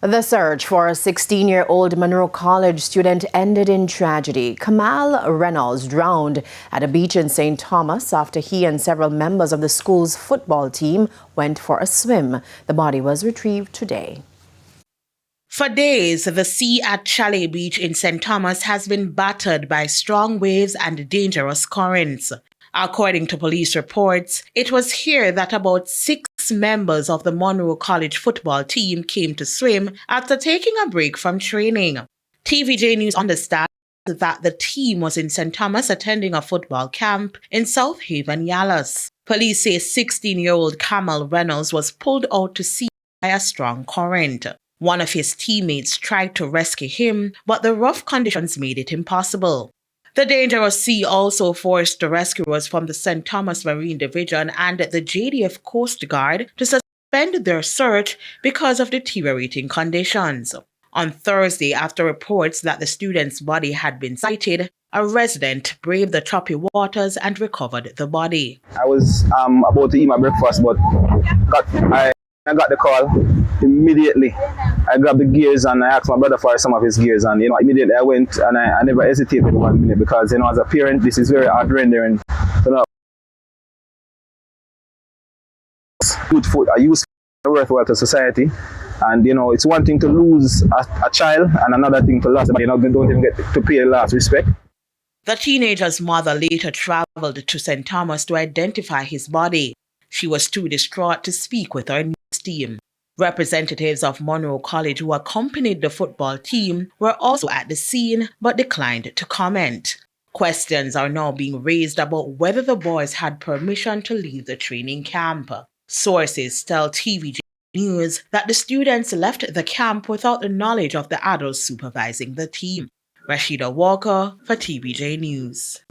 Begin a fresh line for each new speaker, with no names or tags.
The search for a 16-year-old Munro College student ended in tragedy. Kamal Reynolds drowned at a beach in St. Thomas after he and several members of the school's football team went for a swim. The body was retrieved today.
For days, the sea at Chalet Beach in St. Thomas has been battered by strong waves and dangerous currents. According to police reports, it was here that about 6 members of the Munro College football team came to swim after taking a break from training. TVJ News understands that the team was in St. Thomas attending a football camp in South Haven, Yalas. Police say 16-year-old Kamal Reynolds was pulled out to sea by a strong current. One of his teammates tried to rescue him, but the rough conditions made it impossible. The dangerous sea also forced the rescuers from the St. Thomas Marine Division and the JDF Coast Guard to suspend their search because of deteriorating conditions. On Thursday, after reports that the student's body had been sighted, a resident braved the choppy waters and recovered the body.
I was about to eat my breakfast, but I got the call immediately. I grabbed the gears and I asked my brother for some of his gears, and immediately I went and I never hesitated 1 minute because as a parent this is very hard rendering. I use worthwhile to society, and it's one thing to lose a child and another thing to lose, but don't even get to pay the last respect.
The teenager's mother later traveled to St. Thomas to identify his body. She was too distraught to speak with her news team. Representatives of Munro College who accompanied the football team were also at the scene but declined to comment. Questions are now being raised about whether the boys had permission to leave the training camp. Sources tell TVJ News that the students left the camp without the knowledge of the adults supervising the team. Rashida Walker for TVJ News.